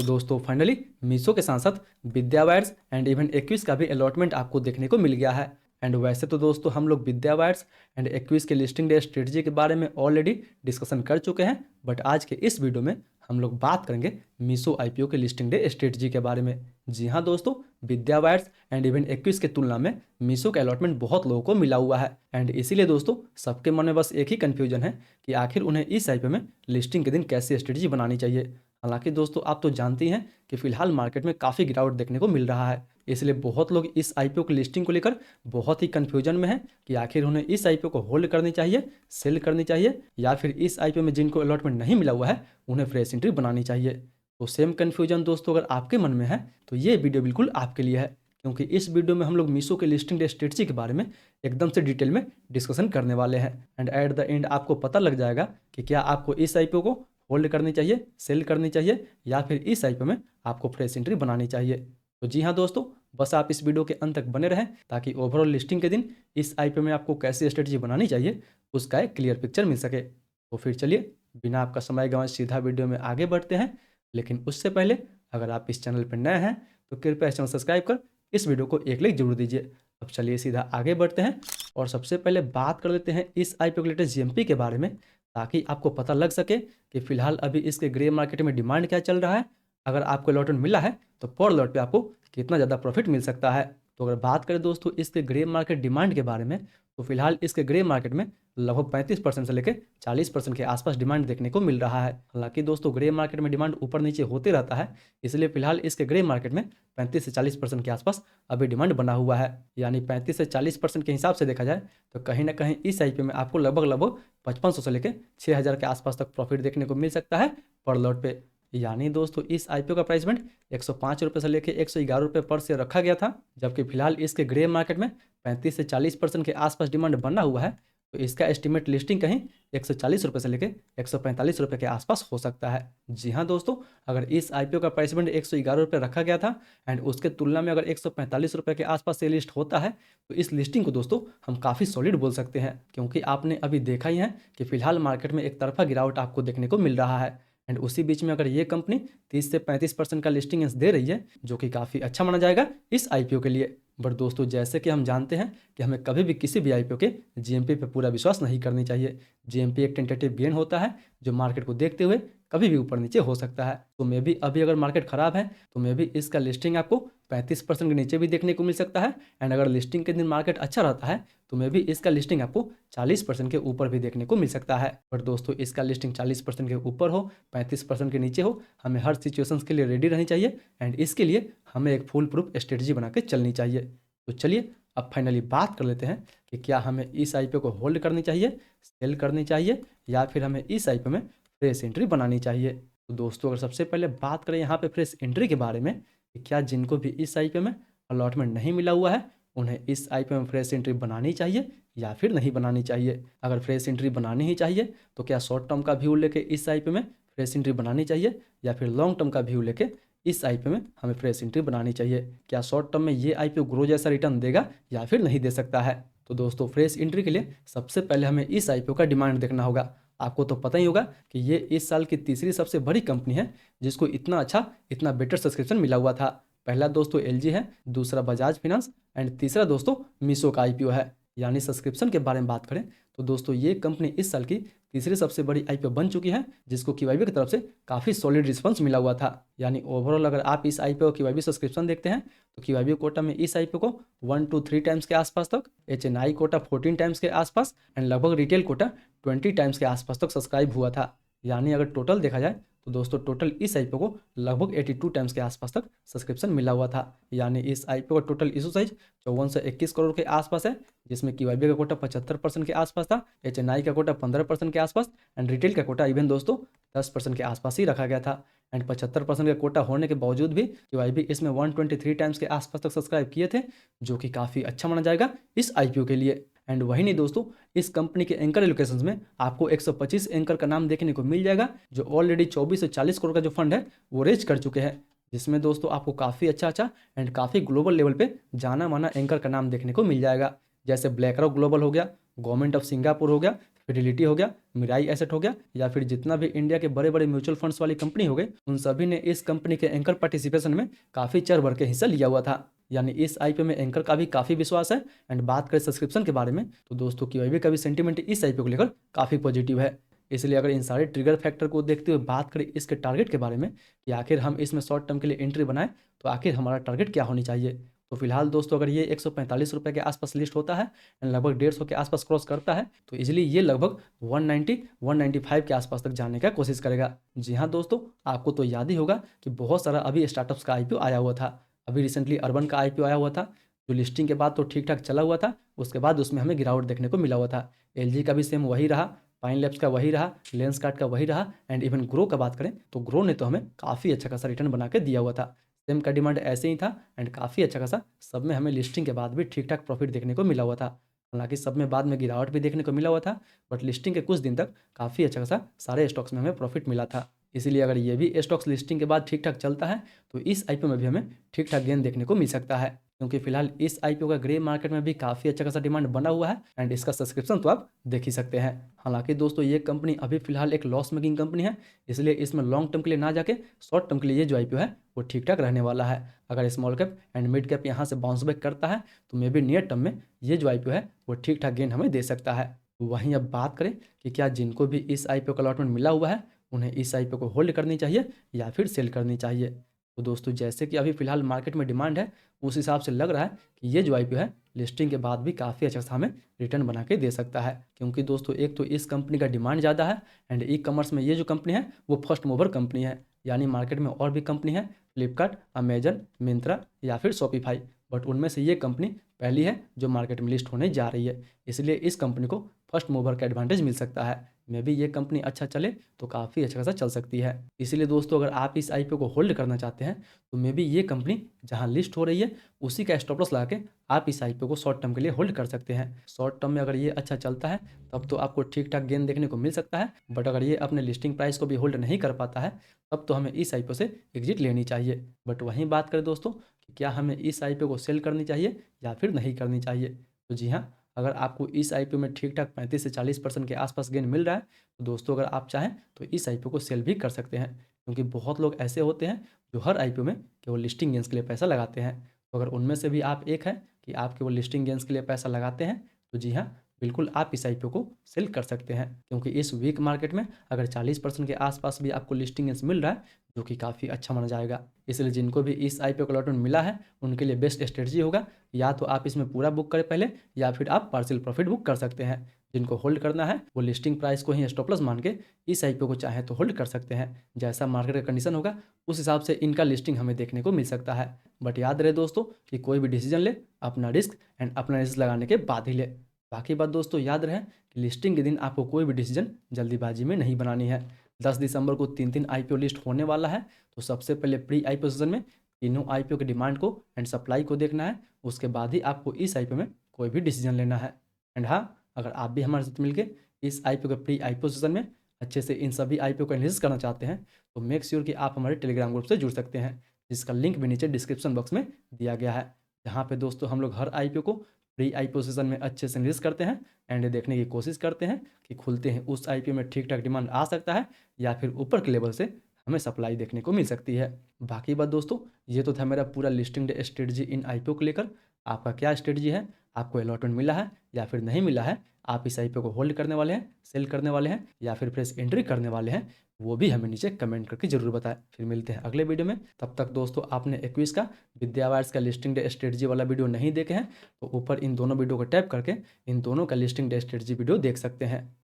तो दोस्तों फाइनली मीशो के साथ साथ विद्या वायर्स एंड इवन एक्विस का भी अलॉटमेंट आपको देखने को मिल गया है। एंड वैसे तो दोस्तों हम लोग विद्या वायर्स एंड एक्विस के लिस्टिंग डे स्ट्रेटजी के बारे में ऑलरेडी डिस्कशन कर चुके हैं, बट आज के इस वीडियो में हम लोग बात करेंगे मीशो आईपीओ के लिस्टिंग डे स्ट्रेटजी के बारे में। जी हाँ दोस्तों, विद्या वायर्स एंड इवन एक्विस के तुलना में मीशो का अलॉटमेंट बहुत लोगों को मिला हुआ है। एंड इसीलिए दोस्तों सबके मन में बस एक ही कन्फ्यूजन है कि आखिर उन्हें इस आईपीओ में लिस्टिंग के दिन कैसी स्ट्रेटजी बनानी चाहिए। हालांकि दोस्तों आप तो जानते ही हैं कि फिलहाल मार्केट में काफ़ी गिरावट देखने को मिल रहा है, इसलिए बहुत लोग इस आईपीओ की लिस्टिंग को लेकर बहुत ही कन्फ्यूजन में हैं कि आखिर उन्हें इस आईपीओ को होल्ड करनी चाहिए, सेल करनी चाहिए, या फिर इस आईपीओ में जिनको अलॉटमेंट नहीं मिला हुआ है उन्हें फ्रेश एंट्री बनानी चाहिए। तो सेम कन्फ्यूजन दोस्तों अगर आपके मन में है तो ये वीडियो बिल्कुल आपके लिए है, क्योंकि इस वीडियो में हम लोग मीशो के लिस्टिंग डे स्ट्रेटजी के बारे में एकदम से डिटेल में डिस्कशन करने वाले हैं। एंड एट द एंड आपको पता लग जाएगा कि क्या आपको इस आईपीओ को होल्ड करनी चाहिए, सेल करनी चाहिए, या फिर इस आईपीओ में आपको फ्रेश एंट्री बनानी चाहिए। तो जी हाँ दोस्तों, बस आप इस वीडियो के अंत तक बने रहें ताकि ओवरऑल लिस्टिंग के दिन इस आईपीओ में आपको कैसी स्ट्रेटजी बनानी चाहिए उसका एक क्लियर पिक्चर मिल सके। तो फिर चलिए बिना आपका समय गंवाए सीधा वीडियो में आगे बढ़ते हैं। लेकिन उससे पहले अगर आप इस चैनल पर नए हैं तो कृपया इस चैनल सब्सक्राइब कर इस वीडियो को एक लाइक जरूर दीजिए। अब चलिए सीधा आगे बढ़ते हैं और सबसे पहले बात कर लेते हैं इस आईपीओ के लेटेस्ट जीएमपी के बारे में, ताकि आपको पता लग सके कि फिलहाल अभी इसके ग्रे मार्केट में डिमांड क्या चल रहा है। अगर आपको अलॉटमेंट मिला है तो पर लॉट पे आपको कितना ज़्यादा प्रॉफिट मिल सकता है। तो अगर बात करें दोस्तों इसके ग्रे मार्केट डिमांड के बारे में, तो फिलहाल इसके ग्रे मार्केट में लगभग 35% से लेकर 40% के आसपास डिमांड देखने को मिल रहा है। हालांकि दोस्तों ग्रे मार्केट में डिमांड ऊपर नीचे होते रहता है, इसलिए फिलहाल इसके ग्रे मार्केट में 35 से 40% के आसपास अभी डिमांड बना हुआ है। यानी 35 से 40% के हिसाब से देखा जाए तो कहीं ना कहीं इस आईपीओ में आपको लगभग 5500 से लेकर 6000 के आसपास तक प्रॉफिट देखने को मिल सकता है पर लॉट पे। यानी दोस्तों इस आईपीओ का प्राइस बैंड 105 रुपये से लेकर 111 रुपये पर शेयर रखा गया था, जबकि फिलहाल इसके ग्रे मार्केट में 35 से 40% के आसपास डिमांड बना हुआ है। तो इसका एस्टिमेट लिस्टिंग कहीं 140 रुपये से लेकर 145 रुपये के आसपास हो सकता है। जी हाँ दोस्तों, अगर इस आईपीओ का प्राइस बैंड 111 रुपये रखा गया था एंड उसके तुलना में अगर 145 रुपये के आसपास से लिस्ट होता है तो इस लिस्टिंग को दोस्तों हम काफ़ी सॉलिड बोल सकते हैं, क्योंकि आपने अभी देखा ही है कि फिलहाल मार्केट में एक तरफा गिरावट आपको देखने को मिल रहा है। एंड उसी बीच में अगर ये कंपनी 30 से 35% का लिस्टिंग दे रही है, जो कि काफ़ी अच्छा माना जाएगा इस आईपीओ के लिए। बट दोस्तों जैसे कि हम जानते हैं कि हमें कभी भी किसी भी आईपीओ के जीएमपी पे पूरा विश्वास नहीं करनी चाहिए। जीएमपी एक टेंटेटिव गेन होता है जो मार्केट को देखते हुए कभी भी ऊपर नीचे हो सकता है। तो मे भी अभी अगर मार्केट ख़राब है तो मे भी इसका लिस्टिंग आपको 35% के नीचे भी देखने को मिल सकता है। एंड अगर लिस्टिंग के दिन मार्केट अच्छा रहता है तो मे भी इसका लिस्टिंग आपको 40% के ऊपर भी देखने को मिल सकता है। बट दोस्तों इसका लिस्टिंग 40% के ऊपर हो, 35% के नीचे हो, हमें हर सिचुएशंस के लिए रेडी रहनी चाहिए। एंड इसके लिए हमें एक फुल प्रूफ स्ट्रेटजी बना के चलनी चाहिए। तो चलिए अब फाइनली बात कर लेते हैं कि क्या हमें इस आईपीओ को होल्ड करनी चाहिए, सेल करनी चाहिए, या फिर हमें इस आईपीओ में फ्रेश एंट्री बनानी चाहिए। तो दोस्तों अगर सबसे पहले बात करें यहाँ पे फ्रेश एंट्री के बारे में कि क्या जिनको भी इस आईपीओ में अलॉटमेंट नहीं मिला हुआ है उन्हें इस आईपीओ में फ्रेश एंट्री बनानी चाहिए या फिर नहीं बनानी चाहिए। अगर फ्रेश एंट्री बनानी ही चाहिए तो क्या शॉर्ट टर्म का व्यू लेके इस आईपीओ में फ्रेश एंट्री बनानी चाहिए, या फिर लॉन्ग टर्म का व्यू लेके इस आईपीओ में हमें फ्रेश एंट्री बनानी चाहिए। क्या शॉर्ट टर्म में ये आईपीओ ग्रो जैसा रिटर्न देगा या फिर नहीं दे सकता है। तो दोस्तों फ्रेश एंट्री के लिए सबसे पहले हमें इस आईपीओ का डिमांड देखना होगा। आपको तो पता ही होगा कि ये इस साल की तीसरी सबसे बड़ी कंपनी है जिसको इतना अच्छा, इतना बेटर सब्सक्रिप्शन मिला हुआ था। पहला दोस्तों एलजी है, दूसरा बजाज फिनांस, एंड तीसरा दोस्तों मीशो का आईपीओ है। यानी सब्सक्रिप्शन के बारे में बात करें तो दोस्तों ये कंपनी इस साल की तीसरी सबसे बड़ी आईपीओ बन चुकी है, जिसको क्यूआईबी की तरफ से काफ़ी सॉलिड रिस्पांस मिला हुआ था। यानी ओवरऑल अगर आप इस आईपीओ क्यूआईबी सब्सक्रिप्शन देखते हैं तो क्यूआईबी कोटा में इस आईपीओ को 1 to 3 टाइम्स के आसपास तक, एचएनआई कोटा 14 टाइम्स के आसपास, एंड लगभग रिटेल कोटा 20 टाइम्स के आसपास तक सब्सक्राइब हुआ था। यानी अगर टोटल देखा जाए तो दोस्तों टोटल इस आईपीओ को लगभग 82 टाइम्स के आसपास तक सब्सक्रिप्शन मिला हुआ था। यानी इस आईपीओ का टोटल इशू साइज 5421 करोड़ के आसपास है, जिसमें क्यूआईबी का कोटा 75% के आसपास था, एचएनआई का कोटा 15% के आसपास, एंड रिटेल का कोटा इवन दोस्तों 10% के आसपास ही रखा गया था। एंड 75% का कोटा होने के बावजूद भी क्यूआईबी इसमें 123 टाइम्स के आसपास तक सब्सक्राइब किए थे, जो कि काफ़ी अच्छा माना जाएगा इस आईपीओ के लिए। एंड वही नहीं दोस्तों, इस कंपनी के एंकर एलोकेशंस में आपको 125 एंकर का नाम देखने को मिल जाएगा, जो ऑलरेडी 24 से 40 करोड़ का जो फंड है वो रेज कर चुके हैं, जिसमें दोस्तों आपको काफ़ी अच्छा एंड काफ़ी ग्लोबल लेवल पे जाना माना एंकर का नाम देखने को मिल जाएगा। जैसे ब्लैक रॉक ग्लोबल हो गया, गवर्नमेंट ऑफ सिंगापुर हो गया, फिडेलिटी हो गया, मिराई एसेट हो गया, या फिर जितना भी इंडिया के बड़े बड़े म्यूचुअल फंड्स वाली कंपनी हो गए, उन सभी ने इस कंपनी के एंकर पार्टिसिपेशन में काफ़ी चढ़ बढ़ के हिस्सा लिया हुआ था। यानी इस आईपीओ में एंकर का भी काफ़ी विश्वास है। एंड बात करें सब्सक्रिप्शन के बारे में, तो दोस्तों कोई भी कभी सेंटीमेंट इस आईपीओ को लेकर काफ़ी पॉजिटिव है। इसलिए अगर इन सारे ट्रिगर फैक्टर को देखते हुए बात करें इसके टारगेट के बारे में कि आखिर हम इसमें शॉर्ट टर्म के लिए एंट्री बनाएं, तो आखिर हमारा टारगेट क्या होनी चाहिए। तो फिलहाल दोस्तों अगर ये 145 रुपये के आसपास लिस्ट होता है एंड लगभग 150 के आसपास क्रॉस करता है, तो इजीली ये लगभग 190-195 के आसपास तक जाने का कोशिश करेगा। जी हाँ दोस्तों, आपको तो याद ही होगा कि बहुत सारा अभी स्टार्टअप्स का आईपीओ आया हुआ था। अभी रिसेंटली अर्बन का आईपीओ आया हुआ था, जो लिस्टिंग के बाद तो ठीक ठाक चला हुआ था, उसके बाद उसमें हमें गिरावट देखने को मिला हुआ था। एलजी का भी सेम वही रहा, पाइन लैब्स का वही रहा, लेंसकार्ट का वही रहा, एंड इवन ग्रो का बात करें तो ग्रो ने तो हमें काफ़ी अच्छा खासा रिटर्न बना के दिया हुआ था। सेम का डिमांड ऐसे ही था एंड काफ़ी अच्छा खासा सब में हमें लिस्टिंग के बाद भी ठीक ठाक प्रॉफिट देखने को मिला हुआ था। हालांकि सब में बाद में गिरावट भी देखने को मिला हुआ था, बट लिस्टिंग के कुछ दिन तक काफ़ी अच्छा खासा सारे स्टॉक्स में हमें प्रॉफिट मिला था। इसीलिए अगर ये भी स्टॉक्स लिस्टिंग के बाद ठीक ठाक चलता है, तो इस आईपीओ में भी हमें ठीक ठाक गेन देखने को मिल सकता है। क्योंकि फिलहाल इस आईपीओ का ग्रे मार्केट में भी काफ़ी अच्छा खासा डिमांड बना हुआ है एंड इसका सब्सक्रिप्शन तो आप देख ही सकते हैं। हालांकि दोस्तों ये कंपनी अभी फिलहाल एक लॉस मेकिंग कंपनी है, इसलिए इसमें लॉन्ग टर्म के लिए ना जाके शॉर्ट टर्म के लिए ये जो आईपीओ है वो ठीक ठाक रहने वाला है। अगर small cap and mid cap यहाँ से बाउंस बैक करता है, तो मे बी नियर टर्म में ये जो आईपीओ है वो ठीक ठाक गेन हमें दे सकता है। वहीं अब बात करें कि क्या जिनको भी इस आईपीओ का अलॉटमेंट मिला हुआ है, उन्हें इस आईपीओ को होल्ड करनी चाहिए या फिर सेल करनी चाहिए। तो दोस्तों जैसे कि अभी फिलहाल मार्केट में डिमांड है, उस हिसाब से लग रहा है कि ये जो आईपीओ है लिस्टिंग के बाद भी काफ़ी अच्छा सा हमें रिटर्न बना के दे सकता है। क्योंकि दोस्तों एक तो इस कंपनी का डिमांड ज़्यादा है एंड ई कॉमर्स में ये जो कंपनी है वो फर्स्ट मूवर कंपनी है। यानी मार्केट में और भी कंपनी है, फ्लिपकार्ट, अमेजन, मिंत्रा या फिर शॉपिफाई, बट उनमें से ये कंपनी पहली है जो मार्केट में लिस्ट होने जा रही है। इसलिए इस कंपनी को फर्स्ट मूवर का एडवांटेज मिल सकता है। मे भी ये कंपनी अच्छा चले तो काफ़ी अच्छा खासा चल सकती है। इसीलिए दोस्तों अगर आप इस आईपीओ को होल्ड करना चाहते हैं, तो मे बी ये कंपनी जहां लिस्ट हो रही है उसी का स्टॉप लॉस लगा के आप इस आईपीओ को शॉर्ट टर्म के लिए होल्ड कर सकते हैं। शॉर्ट टर्म में अगर ये अच्छा चलता है तब तो आपको ठीक ठाक गेन देखने को मिल सकता है, बट अगर ये अपने लिस्टिंग प्राइस को भी होल्ड नहीं कर पाता है, तब तो हमें इस आईपीओ से एग्जिट लेनी चाहिए। बट वहीं बात करें दोस्तों कि क्या हमें इस आईपीओ को सेल करनी चाहिए या फिर नहीं करनी चाहिए, तो जी हाँ, अगर आपको इस आईपीओ में ठीक ठाक 35 से 40% के आसपास गेन मिल रहा है, तो दोस्तों अगर आप चाहें तो इस आईपीओ को सेल भी कर सकते हैं। क्योंकि बहुत लोग ऐसे होते हैं जो हर आईपीओ में केवल लिस्टिंग गेंस के लिए पैसा लगाते हैं। तो अगर उनमें से भी आप एक हैं कि आप केवल लिस्टिंग गेंस के लिए पैसा लगाते हैं, तो जी हाँ, बिल्कुल आप इस आईपीओ को सेल कर सकते हैं। क्योंकि इस वीक मार्केट में अगर 40% के आसपास भी आपको लिस्टिंग गेंस मिल रहा है, जो कि काफ़ी अच्छा माना जाएगा। इसलिए जिनको भी इस आईपीओ का अलॉटमेंट मिला है, उनके लिए बेस्ट स्ट्रेटजी होगा या तो आप इसमें पूरा बुक करें पहले, या फिर आप पार्शियल प्रॉफिट बुक कर सकते हैं। जिनको होल्ड करना है वो लिस्टिंग प्राइस को ही स्टॉप लॉस मान के इस आईपीओ को चाहे तो होल्ड कर सकते हैं। जैसा मार्केट का कंडीशन होगा उस हिसाब से इनका लिस्टिंग हमें देखने को मिल सकता है। बट याद रहे दोस्तों कि कोई भी डिसीजन ले अपना रिस्क एंड अपना रिस्क लगाने के बाद ही ले। बाकी बात दोस्तों याद रहे कि लिस्टिंग के दिन आपको कोई भी डिसीजन जल्दीबाजी में नहीं बनानी है। 10 दिसंबर को 3 आईपीओ लिस्ट होने वाला है, तो सबसे पहले प्री आईपीओ सेशन में तीनों आईपीओ के डिमांड को एंड सप्लाई को देखना है। उसके बाद ही आपको इस आईपीओ में कोई भी डिसीजन लेना है। एंड हाँ, अगर आप भी हमारे साथ मिलकर इस आईपीओ के प्री आईपीओ सेशन में अच्छे से इन सभी आईपीओ को एनालिसिस करना चाहते हैं, तो मेक श्योर कि आप हमारे टेलीग्राम ग्रुप से जुड़ सकते हैं, जिसका लिंक भी नीचे डिस्क्रिप्शन बॉक्स में दिया गया है। जहाँ पे दोस्तों हम लोग हर आईपीओ को प्री आईपीओ सेशन में अच्छे से एनालिसिस करते हैं एंड देखने की कोशिश करते हैं कि खुलते हैं उस आईपीओ में ठीक ठाक डिमांड आ सकता है या फिर ऊपर के लेवल से हमें सप्लाई देखने को मिल सकती है। बाकी बात दोस्तों, ये तो था मेरा पूरा listing day strategy in IPO को लेकर। आपका क्या स्ट्रेटजी है? आपको अलॉटमेंट मिला है या फिर नहीं मिला है? आप इस आईपीओ को होल्ड करने वाले हैं, सेल करने वाले हैं या फिर फ्रेश एंट्री करने वाले हैं? वो भी हमें नीचे कमेंट करके जरूर बताएं। फिर मिलते हैं अगले वीडियो में। तब तक दोस्तों आपने एक्विस का विद्या वायर्स का लिस्टिंग डे स्ट्रेटजी वाला वीडियो नहीं देखे हैं, तो ऊपर इन दोनों वीडियो को टैप करके इन दोनों का लिस्टिंग डे स्ट्रेटजी वीडियो देख सकते हैं।